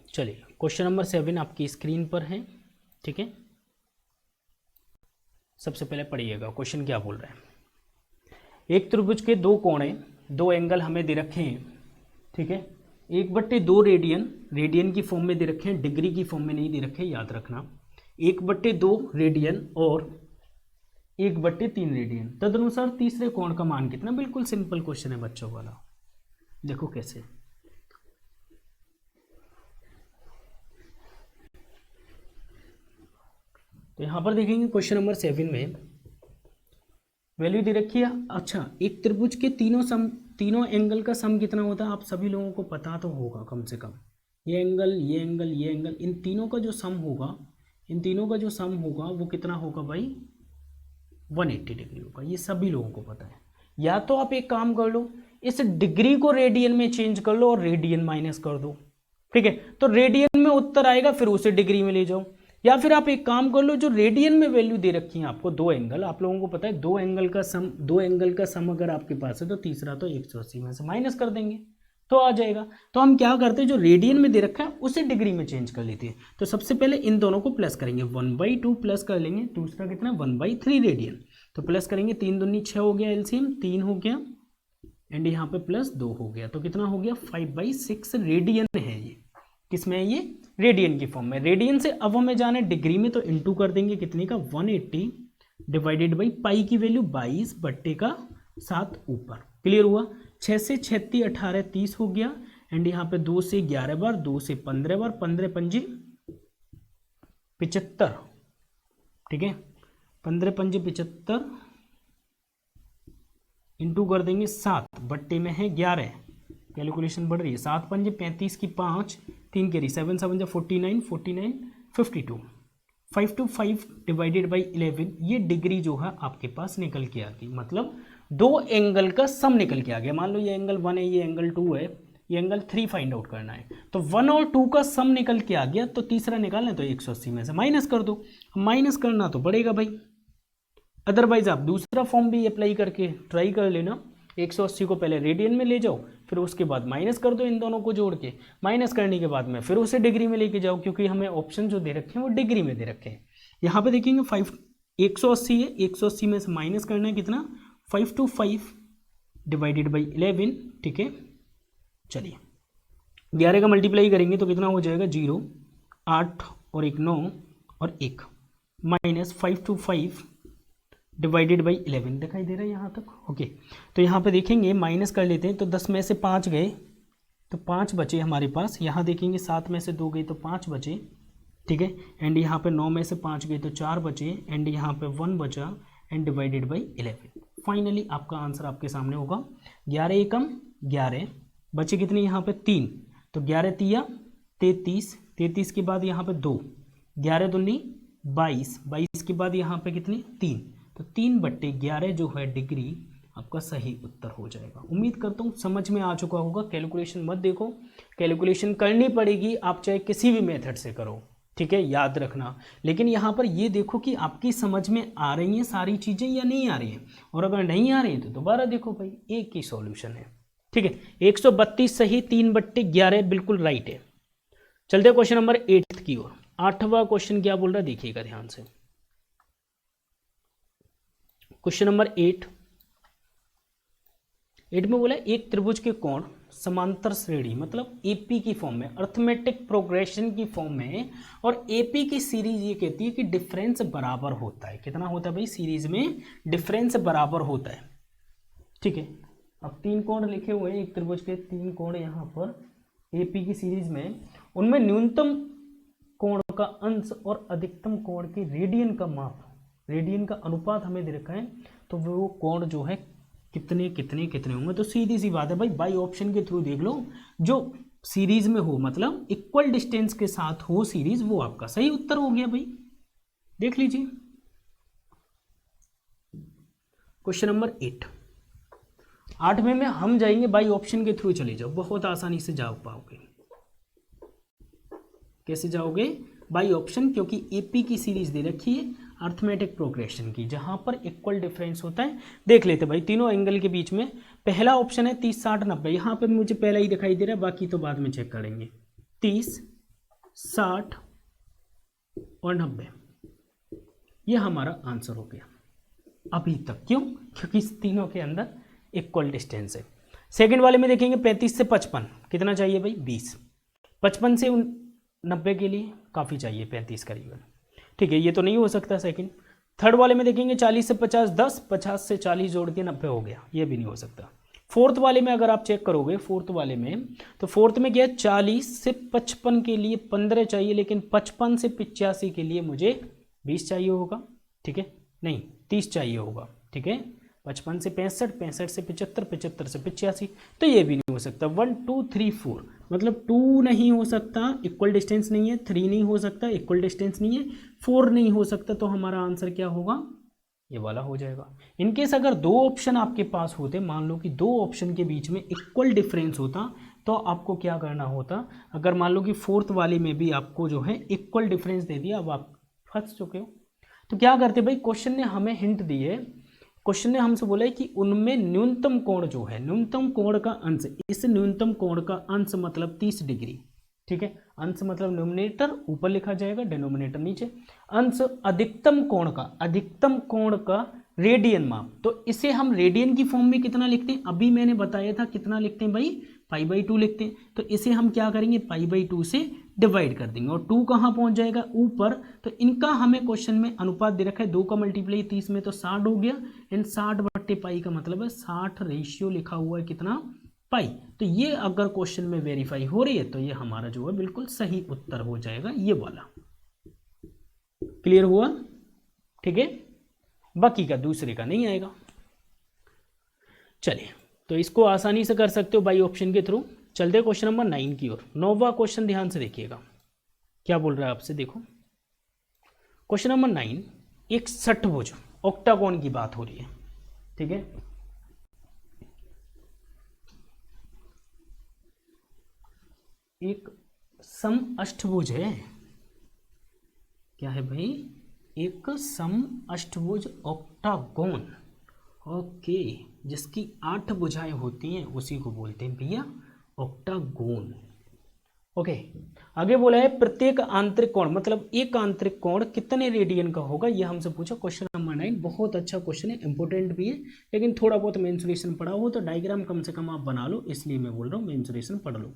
चलिए क्वेश्चन नंबर 7 आपकी स्क्रीन पर है। ठीक है, सबसे पहले पढ़िएगा क्वेश्चन क्या बोल रहा है। एक त्रिभुज के 2 कोणे, 2 एंगल हमें दे रखे हैं। ठीक है, 1/2 रेडियन, रेडियन की फॉर्म में दे रखे हैं, डिग्री की फॉर्म में नहीं दे रखे, याद रखना। 1/2 रेडियन और 1/3 रेडियन, तदनुसार तीसरे कोण का मान कितना। बिल्कुल सिंपल क्वेश्चन है बच्चों वाला, देखो कैसे। तो यहाँ पर देखेंगे क्वेश्चन नंबर 7 में वैल्यू दे रखी है। अच्छा, एक त्रिभुज के तीनों एंगल का सम कितना होता है, आप सभी लोगों को पता तो होगा कम से कम। ये एंगल, ये एंगल, ये एंगल, इन तीनों का जो सम होगा, इन तीनों का जो सम होगा वो कितना होगा भाई, 180 डिग्री होगा। ये सभी लोगों को पता है। या तो आप एक काम कर लो, इस डिग्री को रेडियन में चेंज कर लो और रेडियन माइनस कर दो। ठीक है, तो रेडियन में उत्तर आएगा, फिर उसे डिग्री में ले जाओ, या फिर आप एक काम कर लो, जो रेडियन में वैल्यू दे रखी है आपको, दो एंगल, आप लोगों को पता है दो एंगल का सम अगर आपके पास है तो तीसरा तो 180 में से माइनस कर देंगे तो आ जाएगा। तो हम क्या करते हैं, जो रेडियन में दे रखा है उसे डिग्री में चेंज कर लेते हैं। तो सबसे पहले इन दोनों को प्लस करेंगे, 1/2 प्लस कर लेंगे, दूसरा कितना 1/3 रेडियन, तो प्लस करेंगे, 3 दूनी 6 हो गया, एलसीएम 3 हो गया, एंड यहाँ पे प्लस 2 हो गया, तो कितना हो गया 5/6 रेडियन है ये। किसमें है ये, रेडियन की फॉर्म में। रेडियन से अब हमें जाना है डिग्री में, तो इंटू कर देंगे कितने का 180 डिवाइडेड बाई पाई की वैल्यू 22/7 ऊपर। क्लियर हुआ। 6 से 36 18 30 हो गया, एंड यहाँ पे 2 से 11 बार, 2 से 15 बार, 15 पंजे 75, ठीक है, 15 पंजे 75 इंटू कर देंगे 7 बट्टे में है 11, कैलकुलेशन बढ़ रही है, 7 पंजे 35 की 5, 3 कैरी, 7 7 जा 49 49 52, 5 to 5 डिवाइडेड बाई 11, ये डिग्री जो है आपके पास निकल के आ गई। मतलब दो एंगल का सम निकल के आ गया। मान लो ये एंगल 1 है, ये एंगल 2 है, ये एंगल 3 फाइंड आउट करना है, तो 1 और 2 का सम निकल के आ गया, तो तीसरा निकालना है तो 180 में से माइनस कर दो। माइनस करना तो पड़ेगा भाई, अदरवाइज आप दूसरा फॉर्म भी अप्लाई करके ट्राई कर लेना। 180 को पहले रेडियन में ले जाओ, फिर उसके बाद माइनस कर दो इन दोनों को जोड़ के, माइनस करने के बाद में फिर उसे डिग्री में लेके जाओ, क्योंकि हमें ऑप्शन जो दे रखे हैं वो डिग्री में दे रखे हैं। यहाँ पे देखेंगे 180 है, 180 में से माइनस करना है कितना 5 to 5 डिवाइडेड बाई 11, ठीक है। चलिए 11 का मल्टीप्लाई करेंगे तो कितना हो जाएगा 0, 8 और 1 9 और 1 माइनस 5 to 5 डिवाइडेड बाई 11, दिखाई दे रहा है यहाँ तक, ओके। तो यहाँ पे देखेंगे माइनस कर लेते हैं, तो 10 में से 5 गए तो 5 बचे हमारे पास। यहाँ देखेंगे 7 में से 2 गए तो 5 बचे, ठीक है। एंड यहाँ पे 9 में से 5 गए तो 4 बचे, एंड यहाँ पे 1 बचा, एंड डिवाइडेड बाई 11। फाइनली आपका आंसर आपके सामने होगा 11 एकम 11, बचे कितने यहाँ पे 3, तो 11 तिया 33, 33 के बाद यहाँ पे 2, 11 दूनी 22, 22 के बाद यहाँ पे कितनी 3, तो 3/11 जो है डिग्री आपका सही उत्तर हो जाएगा। उम्मीद करता हूँ समझ में आ चुका होगा। कैलकुलेशन मत देखो, कैलकुलेशन करनी पड़ेगी, आप चाहे किसी भी मेथड से करो, ठीक है, याद रखना। लेकिन यहाँ पर ये देखो कि आपकी समझ में आ रही हैं सारी चीज़ें या नहीं आ रही हैं, और अगर नहीं आ रही हैं तो दोबारा देखो भाई, एक ही सॉल्यूशन है, ठीक है। 132 सही, 3/11 बिल्कुल राइट है। चलते हैं क्वेश्चन नंबर 8 की ओर। 8वां क्वेश्चन क्या बोल रहा है देखिएगा ध्यान से। क्वेश्चन नंबर 8 में बोला एक त्रिभुज के कोण समांतर श्रेणी, मतलब एपी की फॉर्म में, अर्थमेटिक प्रोग्रेशन की फॉर्म में, और एपी की सीरीज ये कहती है कि डिफरेंस बराबर होता है। कितना होता है भाई, सीरीज में डिफरेंस बराबर होता है, ठीक है। अब 3 कोण लिखे हुए हैं, एक त्रिभुज के 3 कोण यहाँ पर एपी की सीरीज में, उनमें न्यूनतम कोण का अंश और अधिकतम कोण की रेडियन का माप, रेडियन का अनुपात हमें दे रखा है, तो वो कोण जो है कितने कितने कितने होंगे। तो सीधी सी बात है भाई, बाई ऑप्शन के थ्रू देख लो, जो सीरीज में हो, मतलब इक्वल डिस्टेंस के साथ हो सीरीज, वो आपका सही उत्तर हो गया भाई। देख लीजिए क्वेश्चन नंबर 8वें में हम जाएंगे बाई ऑप्शन के थ्रू, चले जाओ, बहुत आसानी से जा पाओगे। कैसे जाओगे, बाई ऑप्शन, क्योंकि एपी की सीरीज दे रखी है अर्थमेटिक प्रोग्रेशन की, जहां पर इक्वल डिफरेंस होता है। देख लेते भाई तीनों एंगल के बीच में, पहला ऑप्शन है 30 60 90, यहाँ पे मुझे पहला ही दिखाई दे रहा है, बाकी तो बाद में चेक करेंगे। 30 60 और 90, ये हमारा आंसर हो गया अभी तक। क्यों, क्योंकि इस तीनों के अंदर इक्वल डिस्टेंस है। सेकंड वाले में देखेंगे 35 से 55, कितना चाहिए भाई 20, 55 से 90 के लिए काफ़ी चाहिए 35 करीबन, ठीक है, ये तो नहीं हो सकता सेकंड। थर्ड वाले में देखेंगे 40 से 50 10, 50 से 40 जोड़ के 90 हो गया, ये भी नहीं हो सकता। फोर्थ वाले में अगर आप चेक करोगे, फोर्थ वाले में, तो फोर्थ में क्या है, 40 से 55 के लिए 15 चाहिए, लेकिन 55 से 85 के लिए मुझे 20 चाहिए होगा, ठीक है, नहीं 30 चाहिए होगा, ठीक है। 55 से 65, 65 से 75, 75 से 85, तो ये भी नहीं हो सकता। 1 2 3 4, मतलब 2 नहीं हो सकता, इक्वल डिस्टेंस नहीं है, 3 नहीं हो सकता, इक्वल डिस्टेंस नहीं है, 4 नहीं हो सकता, तो हमारा आंसर क्या होगा, ये वाला हो जाएगा। इनकेस अगर 2 ऑप्शन आपके पास होते, मान लो कि 2 ऑप्शन के बीच में इक्वल डिफरेंस होता, तो आपको क्या करना होता, अगर मान लो कि फोर्थ वाले में भी आपको जो है इक्वल डिफरेंस दे दिया, अब आप फंस चुके हो। तो क्या करते भाई, क्वेश्चन ने हमें हिंट दी है, क्वेश्चन ने हमसे बोला है कि उनमें न्यूनतम कोण जो है, न्यूनतम कोण का अंश, इस न्यूनतम कोण का अंश मतलब 30 डिग्री, ठीक है। अंश मतलब न्यूमरेटर ऊपर लिखा जाएगा, डिनोमिनेटर नीचे। अंश अधिकतम कोण का रेडियन माप, तो इसे हम रेडियन की फॉर्म में कितना लिखते हैं, अभी मैंने बताया था कितना लिखते हैं भाई, पाई/2 लिखते हैं। तो इसे हम क्या करेंगे, पाई/2 से डिवाइड कर देंगे, और 2 कहाँ पहुंच जाएगा, ऊपर। तो इनका हमें क्वेश्चन में अनुपात दे रखा है, 2 का मल्टीप्लाई 30 में तो 60 हो गया, एंड 60/पाई का मतलब है 60 रेशियो लिखा हुआ है कितना, पाई। तो ये अगर क्वेश्चन में वेरीफाई हो रही है तो ये हमारा जो है बिल्कुल सही उत्तर हो जाएगा, ये वाला। क्लियर हुआ, ठीक है। बाकी का दूसरे का नहीं आएगा। चलिए, तो इसको आसानी से कर सकते हो बाई ऑप्शन के थ्रू। चलते क्वेश्चन नंबर 9 की ओर। 9वां क्वेश्चन ध्यान से देखिएगा, क्या बोल रहा है आपसे, देखो क्वेश्चन नंबर 9, एक षट्भुज ऑक्टागोन की बात हो रही है, ठीक है। एक समअष्टभुज है, क्या है भाई, एक समअष्टभुज ऑक्टागोन, ओके, जिसकी 8 भुजाएं होती हैं उसी को बोलते हैं भैया ऑक्टागोन। ओके, आगे बोला है प्रत्येक आंतरिक कोण, मतलब एक आंतरिक कोण कितने रेडियन का होगा, ये हमसे पूछा क्वेश्चन नंबर 9। बहुत अच्छा क्वेश्चन है, इंपॉर्टेंट भी है, लेकिन थोड़ा बहुत मेंसुरेशन पढ़ा हो तो डायग्राम कम से कम आप बना लो, इसलिए मैं बोल रहा हूँ मेंसुरेशन पढ़ लो।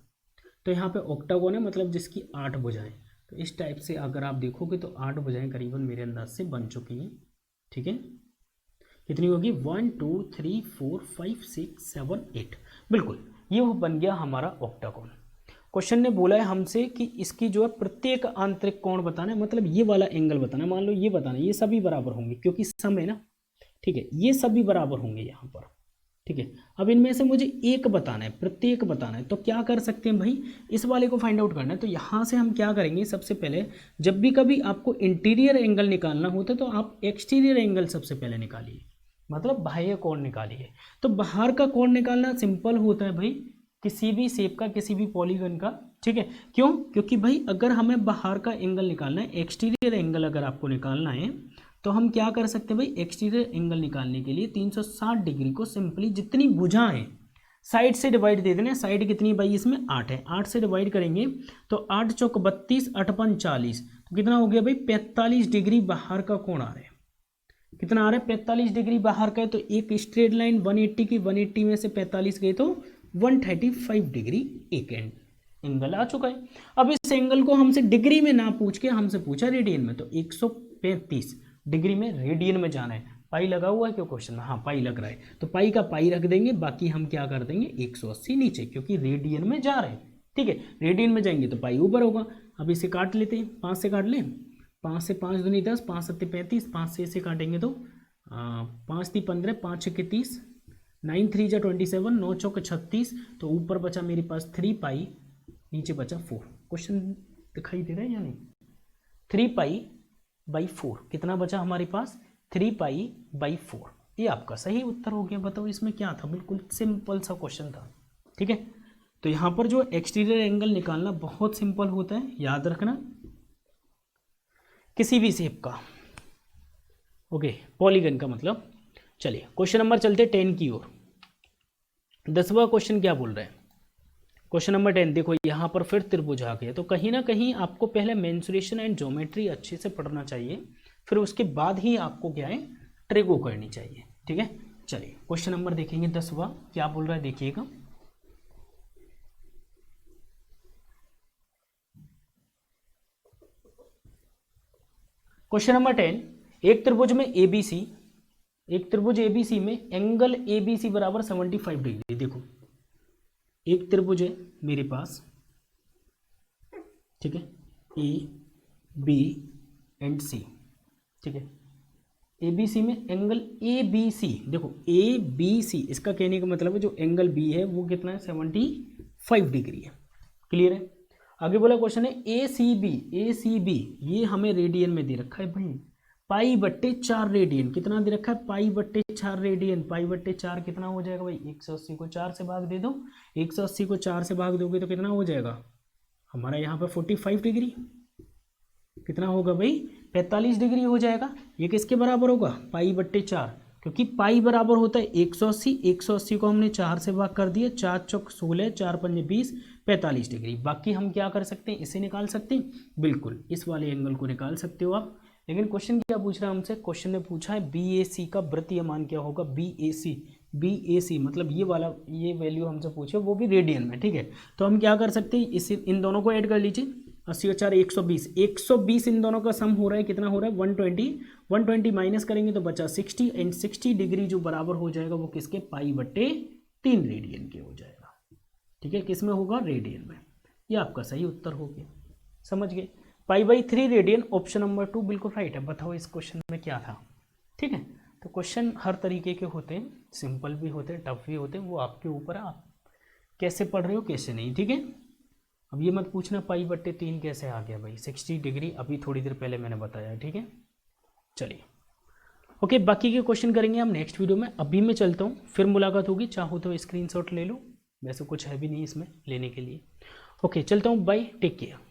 तो यहाँ पे ऑक्टागोन है, मतलब जिसकी 8 भुजाएं, तो इस टाइप से अगर आप देखोगे तो 8 भुजाएं करीबन मेरे अंदाज से बन चुकी हैं, ठीक है। कितनी होगी, 1 2 3 4 5 6 7 8, बिल्कुल ये वो बन गया हमारा ऑक्टागोन। क्वेश्चन ने बोला है हमसे कि इसकी जो है प्रत्येक आंतरिक कोण बताना है, मतलब ये वाला एंगल बताना है। मान लो ये बताना है, ये सभी बराबर होंगे क्योंकि सम है ना, ठीक है, ये सभी बराबर होंगे यहाँ पर, ठीक है। अब इनमें से मुझे एक बताना है, प्रत्येक बताना है, तो क्या कर सकते हैं भाई, इस वाले को फाइंड आउट करना है। तो यहाँ से हम क्या करेंगे, सबसे पहले जब भी कभी आपको इंटीरियर एंगल निकालना होता है तो आप एक्सटीरियर एंगल सबसे पहले निकालिए, मतलब बाह्य कोण निकालिए। तो बाहर का कोण निकालना सिंपल होता है भाई, किसी भी शेप का, किसी भी पॉलीगन का, ठीक है। क्यों, क्योंकि भाई अगर हमें बाहर का एंगल निकालना है, एक्सटीरियर एंगल अगर आपको निकालना है, तो हम क्या कर सकते हैं भाई, एक्सटीरियर एंगल निकालने के लिए 360 डिग्री को सिंपली जितनी भुजाएं साइड से डिवाइड दे देना। साइड कितनी भाई, इसमें 8 है, 8 से डिवाइड करेंगे तो 8 चौक 32, 8 पंच 40, तो कितना हो गया भाई, 45 डिग्री बाहर का कोण आ रहा है। कितना आ रहा है, 45 डिग्री बाहर का है। तो एक स्ट्रेट लाइन 180 की, 180 में से 45 गए तो 135 डिग्री एक एंगल आ चुका है। अब इस एंगल को हमसे डिग्री में ना पूछ के हमसे पूछा रेडियन में, तो 135 डिग्री में रेडियन में जाना है। पाई लगा हुआ है क्यों क्वेश्चन में, हाँ पाई लग रहा है, तो पाई का पाई रख देंगे, बाकी हम क्या कर देंगे 180 नीचे, क्योंकि रेडियन में जा रहे हैं, ठीक है। रेडियन में जाएंगे तो पाई ऊपर होगा। अब इसे काट लेते हैं, 5 से काट लें, 5 से 5 दूनी 10, 5 सत्ते 35, 5 से इसे काटेंगे तो 5 ती 15, 5 छक्के 30, 9 3 जा 27, 9 चौक 36, तो ऊपर बचा मेरे पास 3 पाई, नीचे बचा 4। क्वेश्चन दिखाई दे रहा है या नहीं, 3 पाई बाई 4, कितना बचा हमारे पास, 3 पाई बाई 4, ये आपका सही उत्तर हो गया। बताओ इसमें क्या था, बिल्कुल सिंपल सा क्वेश्चन था, ठीक है। तो यहाँ पर जो एक्सटीरियर एंगल निकालना बहुत सिंपल होता है, याद रखना, किसी भी शेप का, ओके, पॉलीगन का मतलब। चलिए क्वेश्चन नंबर चलते 10 की ओर। 10वां क्वेश्चन क्या बोल रहे हैं, क्वेश्चन नंबर 10 देखो, यहाँ पर फिर त्रिभुज आ गया। तो कहीं ना कहीं आपको पहले मेंसुरेशन एंड ज्योमेट्री अच्छे से पढ़ना चाहिए, फिर उसके बाद ही आपको क्या है, ट्रिगो करनी चाहिए, ठीक है। चलिए क्वेश्चन नंबर देखेंगे 10वां, क्या बोल रहा है देखिएगा। क्वेश्चन नंबर 10, एक त्रिभुज में एबीसी, एक त्रिभुज एबीसी में एंगल एबीसी बराबर 75 डिग्री। देखो एक त्रिभुज है मेरे पास, ठीक है, ए बी एंड सी, ठीक है। ए बी सी में एंगल ए बी सी, देखो ए बी सी, इसका कहने का मतलब है जो एंगल बी है वो कितना है, 75 डिग्री है। क्लियर है। आगे बोला क्वेश्चन है ए सी बी, ये हमें रेडियन में दे रखा है भाई, पाई बट्टे 4 रेडियन, कितना दे रखा है, पाई बट्टे 4 रेडियन, पाई बट्टे 4 कितना हो जाएगा भाई, 180 को 4 से भाग दे दो, 180 को 4 से भाग दोगे तो कितना हो जाएगा हमारा यहाँ पे 45 डिग्री, कितना होगा भाई 45 डिग्री हो जाएगा। ये किसके बराबर होगा, पाई बट्टे 4, क्योंकि पाई बराबर होता है 180। 180 को हमने 4 से भाग कर दिया, 4 चौक 16, 4 पंजे 20, 45 डिग्री। बाकी हम क्या कर सकते हैं, इसे निकाल सकते हैं, बिल्कुल इस वाले एंगल को निकाल सकते हो आप। लेकिन क्वेश्चन क्या पूछ रहा है हमसे, क्वेश्चन ने पूछा है BAC का वृत्तीय मान क्या होगा, BAC मतलब ये वाला, ये वैल्यू हमसे पूछे वो भी रेडियन में, ठीक है। तो हम क्या कर सकते हैं, इस इन दोनों को ऐड कर लीजिए, 80 और 4 120, 120 इन दोनों का सम हो रहा है, कितना हो रहा है 120, 120 माइनस करेंगे तो बचा 60, एंड 60 डिग्री जो बराबर हो जाएगा वो किसके, पाई बट्टे 3 रेडियन के हो जाएगा, ठीक है। किस में होगा, रेडियन में। ये आपका सही उत्तर हो गया, समझ गए, pi by 3 radian, option number 2 बिल्कुल राइट है। बताओ इस क्वेश्चन में क्या था, ठीक है। तो क्वेश्चन हर तरीके के होते हैं, सिंपल भी होते हैं, टफ भी होते हैं, वो आपके ऊपर है, आप कैसे पढ़ रहे हो कैसे नहीं, ठीक है। अब ये मत पूछना पाई बट्टे 3 कैसे आ गया भाई, 60 डिग्री अभी थोड़ी देर पहले मैंने बताया, ठीक है। चलिए ओके, बाकी के क्वेश्चन करेंगे हम नेक्स्ट वीडियो में। अभी मैं चलता हूँ, फिर मुलाकात होगी, चाहो तो स्क्रीनशॉट ले लो, वैसे कुछ है भी नहीं इसमें लेने के लिए। ओके चलता हूँ, बाय, टेक केयर।